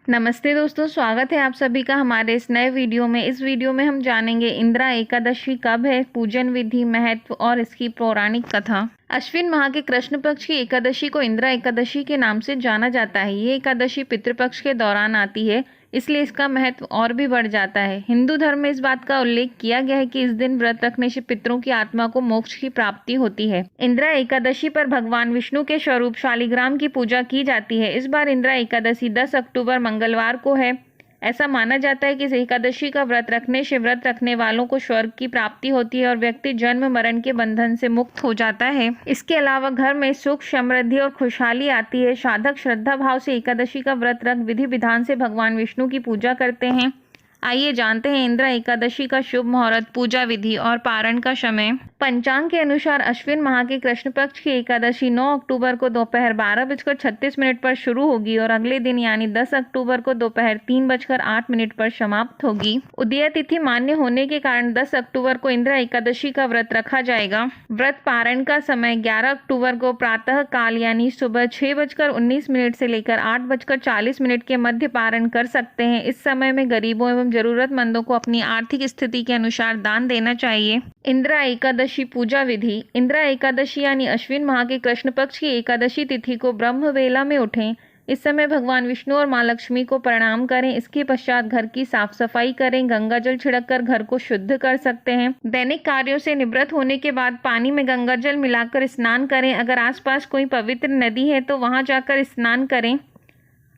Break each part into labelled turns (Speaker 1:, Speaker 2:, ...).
Speaker 1: नमस्ते दोस्तों, स्वागत है आप सभी का हमारे इस नए वीडियो में। इस वीडियो में हम जानेंगे इंदिरा एकादशी कब है, पूजन विधि, महत्व और इसकी पौराणिक कथा। अश्विन माह के कृष्ण पक्ष की एकादशी को इंदिरा एकादशी के नाम से जाना जाता है। ये एकादशी पितृपक्ष के दौरान आती है, इसलिए इसका महत्व और भी बढ़ जाता है। हिंदू धर्म में इस बात का उल्लेख किया गया है कि इस दिन व्रत रखने से पितरों की आत्मा को मोक्ष की प्राप्ति होती है। इंदिरा एकादशी पर भगवान विष्णु के स्वरूप शालिग्राम की पूजा की जाती है। इस बार इंदिरा एकादशी 10 अक्टूबर मंगलवार को है। ऐसा माना जाता है कि इस एकादशी का व्रत रखने से व्रत रखने वालों को स्वर्ग की प्राप्ति होती है और व्यक्ति जन्म मरण के बंधन से मुक्त हो जाता है। इसके अलावा घर में सुख, समृद्धि और खुशहाली आती है। साधक श्रद्धा भाव से एकादशी का व्रत रख विधि विधान से भगवान विष्णु की पूजा करते हैं। आइए जानते हैं इंदिरा एकादशी का शुभ मुहूर्त, पूजा विधि और पारण का समय। पंचांग के अनुसार अश्विन माह के कृष्ण पक्ष की एकादशी 9 अक्टूबर को दोपहर 12:36 पर शुरू होगी और अगले दिन यानी 10 अक्टूबर को दोपहर 3:08 पर समाप्त होगी। उदय तिथि मान्य होने के कारण 10 अक्टूबर को इंदिरा एकादशी का व्रत रखा जाएगा। व्रत पारण का समय 11 अक्टूबर को प्रातः काल यानी सुबह 6:19 से लेकर 8:40 के मध्य पारण कर सकते हैं। इस समय में गरीबों एवं जरूरतमंदों को अपनी आर्थिक स्थिति के अनुसार दान देना चाहिए। इंदिरा एकादशी पूजा विधि। इंदिरा एकादशी यानी अश्विन माह के कृष्ण पक्ष की एकादशी तिथि को ब्रह्म वेला में उठें। इस समय भगवान विष्णु और माँ लक्ष्मी को प्रणाम करें। इसके पश्चात घर की साफ सफाई करें। गंगा जल छिड़ककर घर को शुद्ध कर सकते हैं। दैनिक कार्यों से निवृत्त होने के बाद पानी में गंगा जल मिलाकर स्नान करें। अगर आसपास कोई पवित्र नदी है तो वहां जाकर स्नान करें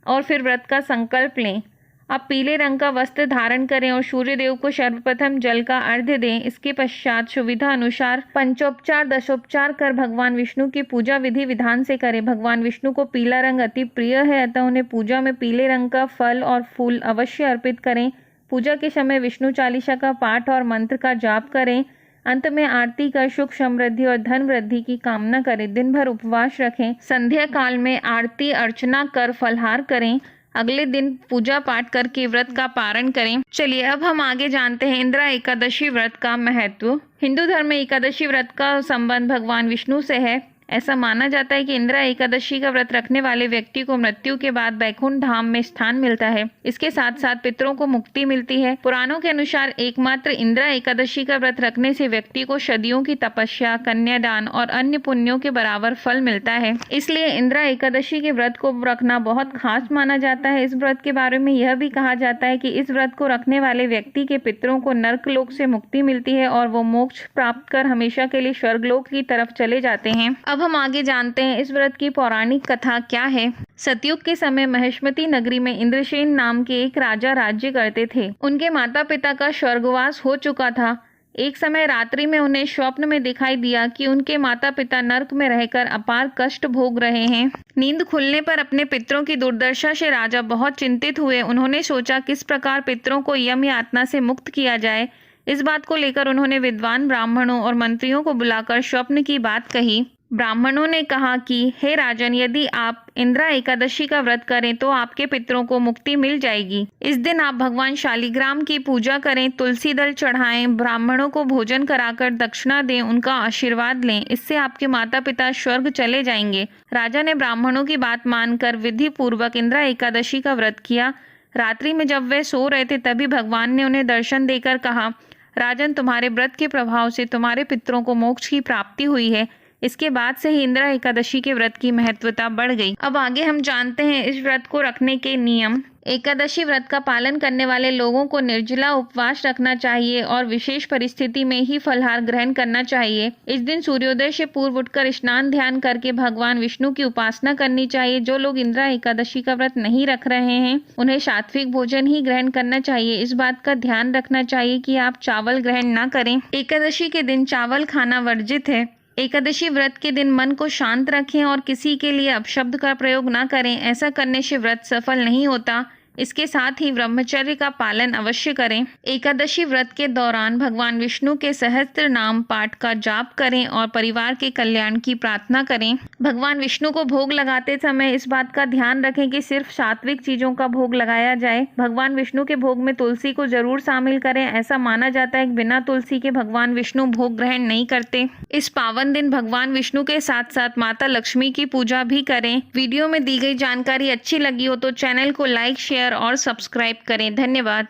Speaker 1: और फिर व्रत का संकल्प लें। आप पीले रंग का वस्त्र धारण करें और सूर्य देव को सर्वप्रथम जल का अर्घ्य दें। इसके पश्चात सुविधा अनुसार पंचोपचार दशोपचार कर भगवान विष्णु की पूजा विधि विधान से करें। भगवान विष्णु को पीला रंग अति प्रिय है, अतः उन्हें पूजा में पीले रंग का फल और फूल अवश्य अर्पित करें। पूजा के समय विष्णु चालीसा का पाठ और मंत्र का जाप करें। अंत में आरती कर सुख, समृद्धि और धन वृद्धि की कामना करें। दिन भर उपवास रखें। संध्या काल में आरती अर्चना कर फलाहार करें। अगले दिन पूजा पाठ करके व्रत का पारण करें। चलिए अब हम आगे जानते हैं इंदिरा एकादशी व्रत का महत्व। हिंदू धर्म में एकादशी व्रत का संबंध भगवान विष्णु से है। ऐसा माना जाता है कि इंदिरा एकादशी का व्रत रखने वाले व्यक्ति को मृत्यु के बाद बैकुंठ धाम में स्थान मिलता है। इसके साथ साथ पितरों को मुक्ति मिलती है। पुराणों के अनुसार एकमात्र इंदिरा एकादशी का व्रत रखने से व्यक्ति को सदियों की तपस्या, कन्यादान और अन्य पुण्यों के बराबर फल मिलता है। इसलिए इंदिरा एकादशी के व्रत को रखना बहुत खास माना जाता है। इस व्रत के बारे में यह भी कहा जाता है कि इस व्रत को रखने वाले व्यक्ति के पितरों को नर्क लोक से मुक्ति मिलती है और वो मोक्ष प्राप्त कर हमेशा के लिए स्वर्गलोक की तरफ चले जाते हैं। अब हम आगे जानते हैं इस व्रत की पौराणिक कथा क्या है। सतयुग के समय महेश्मती नगरी में इंद्रसेन नाम के एक राजा राज्य करते थे। उनके माता पिता का स्वर्गवास हो चुका था। एक समय रात्रि में उन्हें स्वप्न में दिखाई दिया कि उनके माता पिता नरक में रहकर अपार कष्ट भोग रहे हैं। नींद खुलने पर अपने पितरों की दुर्दशा से राजा बहुत चिंतित हुए। उन्होंने सोचा किस प्रकार पितरों को यम यातना से मुक्त किया जाए। इस बात को लेकर उन्होंने विद्वान ब्राह्मणों और मंत्रियों को बुलाकर स्वप्न की बात कही। ब्राह्मणों ने कहा कि हे राजन, यदि आप इंदिरा एकादशी का व्रत करें तो आपके पितरों को मुक्ति मिल जाएगी। इस दिन आप भगवान शालिग्राम की पूजा करें, तुलसी दल चढ़ाएं, ब्राह्मणों को भोजन कराकर दक्षिणा दें, उनका आशीर्वाद लें। इससे आपके माता पिता स्वर्ग चले जाएंगे। राजा ने ब्राह्मणों की बात मानकर विधि पूर्वक इंदिरा एकादशी का व्रत किया। रात्रि में जब वे सो रहे थे तभी भगवान ने उन्हें दर्शन देकर कहा, राजन, तुम्हारे व्रत के प्रभाव से तुम्हारे पितरों को मोक्ष की प्राप्ति हुई है। इसके बाद से ही इंदिरा एकादशी के व्रत की महत्वता बढ़ गई। अब आगे हम जानते हैं इस व्रत को रखने के नियम। एकादशी व्रत का पालन करने वाले लोगों को निर्जला उपवास रखना चाहिए और विशेष परिस्थिति में ही फलाहार ग्रहण करना चाहिए। इस दिन सूर्योदय से पूर्व उठकर स्नान ध्यान करके भगवान विष्णु की उपासना करनी चाहिए। जो लोग इंदिरा एकादशी का व्रत नहीं रख रहे हैं उन्हें सात्विक भोजन ही ग्रहण करना चाहिए। इस बात का ध्यान रखना चाहिए कि आप चावल ग्रहण न करें। एकादशी के दिन चावल खाना वर्जित है। एकादशी व्रत के दिन मन को शांत रखें और किसी के लिए अपशब्द का प्रयोग न करें। ऐसा करने से व्रत सफल नहीं होता। इसके साथ ही ब्रह्मचर्य का पालन अवश्य करें। एकादशी व्रत के दौरान भगवान विष्णु के सहस्त्र नाम पाठ का जाप करें और परिवार के कल्याण की प्रार्थना करें। भगवान विष्णु को भोग लगाते समय इस बात का ध्यान रखें कि सिर्फ सात्विक चीजों का भोग लगाया जाए। भगवान विष्णु के भोग में तुलसी को जरूर शामिल करें। ऐसा माना जाता है कि बिना तुलसी के भगवान विष्णु भोग ग्रहण नहीं करते। इस पावन दिन भगवान विष्णु के साथ साथ माता लक्ष्मी की पूजा भी करें। वीडियो में दी गई जानकारी अच्छी लगी हो तो चैनल को लाइक, शेयर शेयर और सब्सक्राइब करें। धन्यवाद।